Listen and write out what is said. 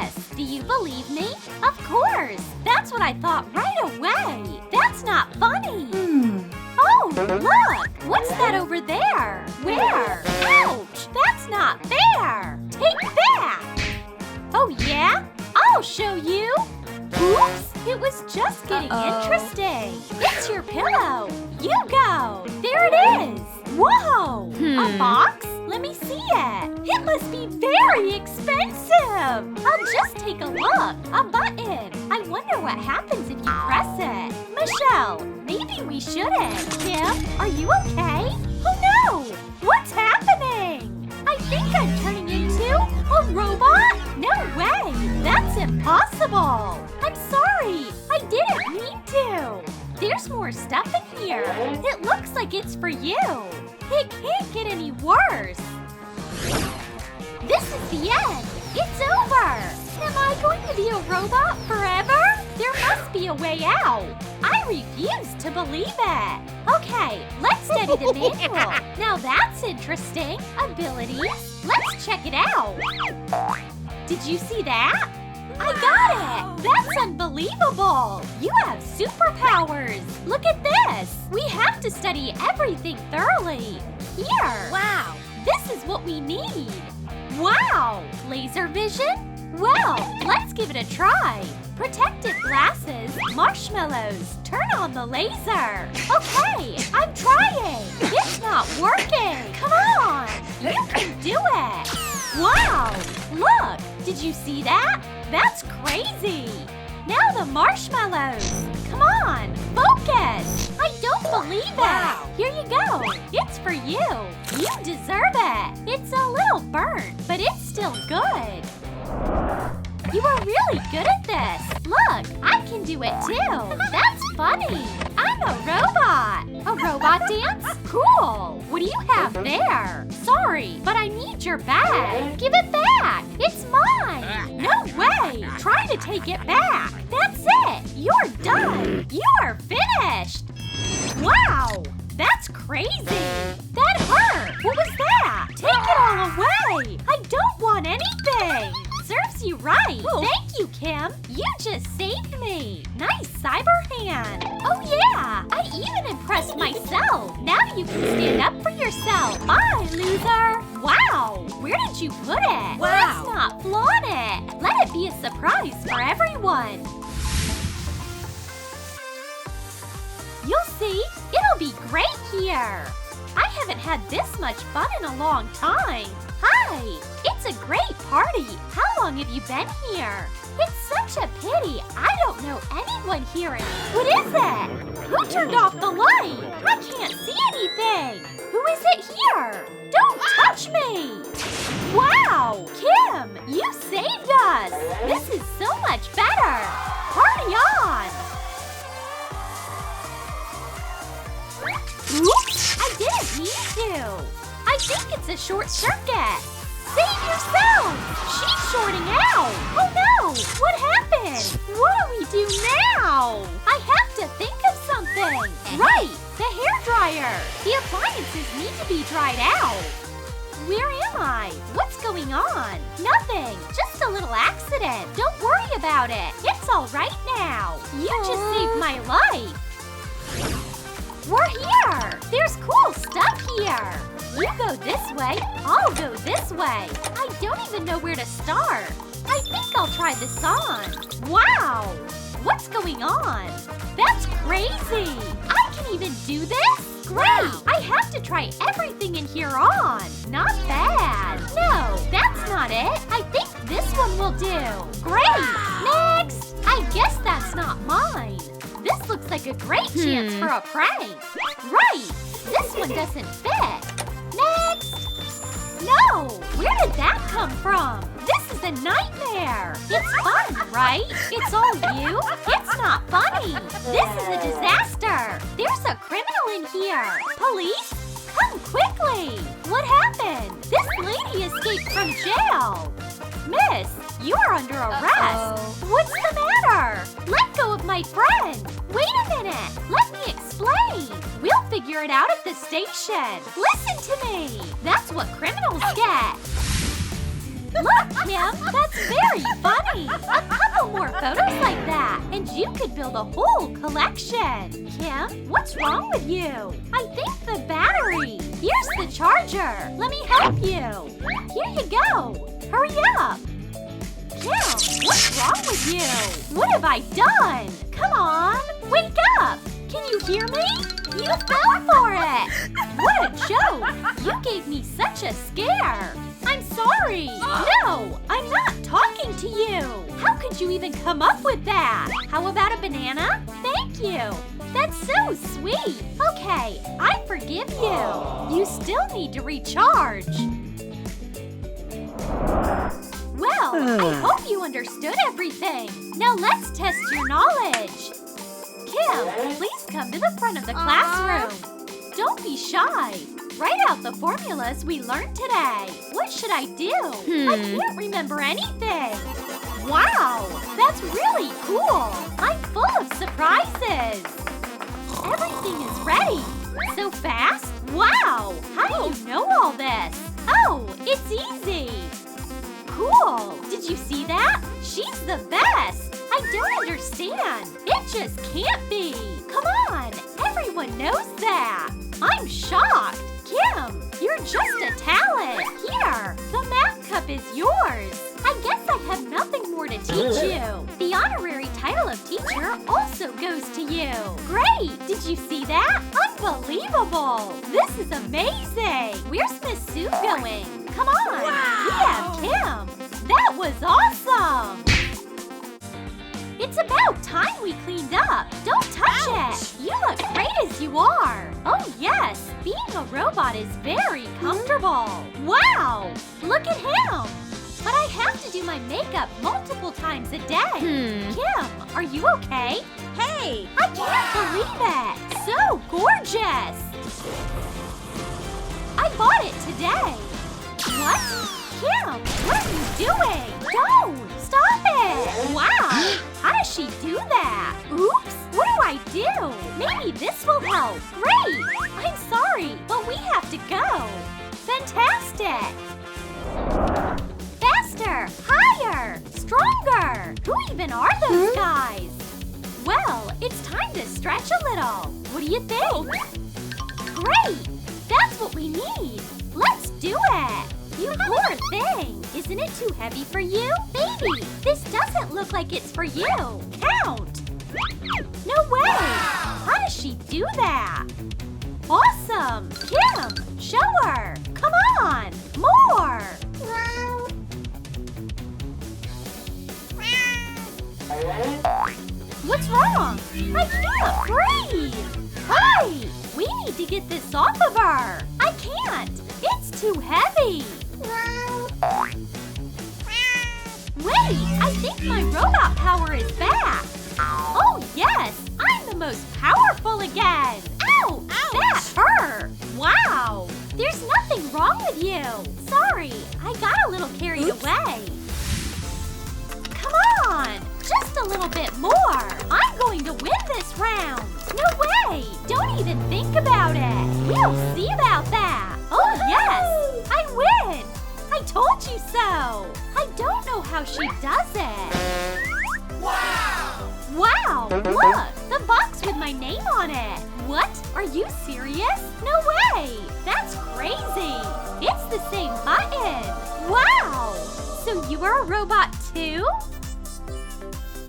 this. Do you believe me? Of course. That's what I thought right away. That's not funny. Oh, look. What's that over there? Where? Ouch. That's not fair. Take that. Oh, yeah? I'll show you. Oops. It was just getting interesting. It's your pillow. You go. There it is. Whoa. A box? Let me see it. It must be very expensive. I'll just take a look. A button. I wonder what happens if you press it. Michelle, maybe we shouldn't. Kim, are you okay? Oh no! What's happening? I think I'm turning into a robot? No way. That's impossible. I'm sorry. I didn't mean to. There's more stuff in here. It looks like it's for you. It can't get any worse. This is the end. It's over. Am I going to be a robot forever? There must be a way out. I refuse to believe it. Okay, let's study the manual. Now that's interesting. Abilities. Let's check it out. Did you see that? I got it! That's unbelievable! You have superpowers! Look at this! We have to study everything thoroughly. Here! Wow! This is what we need! Wow! Laser vision? Well, let's give it a try. Protective glasses, marshmallows, turn on the laser. Okay, I'm trying. It's not working. Come on! You can do it! Wow! Look! Did you see that? That's crazy! Now the marshmallows! Come on! Focus! I don't believe it! Here you go! It's for you! You deserve it! It's a little burnt, but it's still good! You are really good at this! Look, I can do it too! That's funny! I'm a robot! A robot dance? Cool! What do you have there? Sorry, but I need your bag! Give it back! It's mine! No way! Try to take it back! That's it! You're done! You are finished! Wow! That's crazy! That hurt! What was that? Take it all away! I don't want anything! Serves you right! Thank you, Kim! You just saved me! Nice cyber hand! Oh yeah! I even impressed myself! Now you can stand up for yourself! Bye, loser! Wow! Where did you put it? Let's not flaunt it! Let it be a surprise for everyone! You'll see! It'll be great here! I haven't had this much fun in a long time! Hi! It's a great party! How long have you been here? It's such a pity I don't know anyone here. What is it? Who turned off the light? I can't see anything! Who is it here? Don't touch me! Wow! Kim, you saved us! This is so much better! Party on! Oops! I didn't mean to! I think it's a short circuit! Save yourself! She's shorting out! Oh no! What happened? What do we do now? I have to think of something! Right! The hairdryer! The appliances need to be dried out! Where am I? What's going on? Nothing! Just a little accident! Don't worry about it! It's all right now! You just saved my life! We're here! There's cool stuff here! You go this way, I'll go this way. I don't even know where to start. I think I'll try this on. Wow! What's going on? That's crazy! I can even do this? Great! I have to try everything in here on. Not bad. No, that's not it. I think this one will do. Great! Next! I guess that's not mine. This looks like a great chance for a prank. Right! This one doesn't fit. Next! No! Where did that come from? This is a nightmare! It's fun, right? It's all you? It's not funny! This is a disaster! There's a criminal in here! Police? Come quickly! What happened? This lady escaped from jail! Miss, you are under arrest! What's the matter? Let go of my friend! Wait a minute! Let me explain! We'll figure it out at the station! Listen to me! That's what criminals get! Look, Kim, that's very funny. A couple more photos like that, and you could build a whole collection. Kim, what's wrong with you? I think the battery. Here's the charger. Let me help you. Here you go. Hurry up. Kim, what's wrong with you? What have I done? Come on, wake up. Can you hear me? You fell for it. What a joke. You gave me such a scare. I'm sorry. No, I'm not talking to you. How could you even come up with that? How about a banana? Thank you. That's so sweet. Okay, I forgive you. You still need to recharge. Well, I hope you understood everything. Now let's test your knowledge. Kim, please come to the front of the classroom. Don't be shy. Write out the formulas we learned today. What should I do? I can't remember anything. Wow, that's really cool. I'm full of surprises. Everything is ready. So fast? Wow, how do you know all this? Oh, it's easy. Cool. Did you see that? She's the best. I don't understand. It just can't be. Come on. Everyone knows that. I'm shocked. Kim, you're just a talent. Here, the math cup is yours. I guess I have nothing more to teach you. The honorary title of teacher also goes to you. Great. Did you see that? Unbelievable. This is amazing. Where's Miss Sue going? Come on. Wow. We have Kim. That was awesome. It's about time we cleaned up. Don't touch it. You look great as you are. Oh, yes. Being a robot is very comfortable. Wow. Look at him. But I have to do my makeup multiple times a day. Kim, are you okay? Hey. I can't believe it. So gorgeous. I bought it today. What? Kim, what are you doing? Don't! Stop it! Wow! How does she do that? Oops! What do I do? Maybe this will help. Great! I'm sorry, but we have to go. Fantastic! Faster! Higher! Stronger! Who even are those guys? Well, it's time to stretch a little. What do you think? Great! That's what we need. Let's do it! You poor thing! Isn't it too heavy for you? Baby, this doesn't look like it's for you. Count! No way! How does she do that? Awesome! Kim, show her! Come on! More! What's wrong? I can't breathe! Hurry! We need to get this off of her! I can't! It's too heavy! Wait! I think my robot power is back! Oh yes! I'm the most powerful again! Ow! That hurt! Wow! There's nothing wrong with you! Sorry, I got a little carried away. Come on! Just a little bit more! I'm going to win this round! No way! Don't even think about it! We'll see about that! Oh yes! I win! I told you so! I don't know how she does it! Wow! Wow! Look! The box with my name on it! What? Are you serious? No way! That's crazy! It's the same button! Wow! So you are a robot too?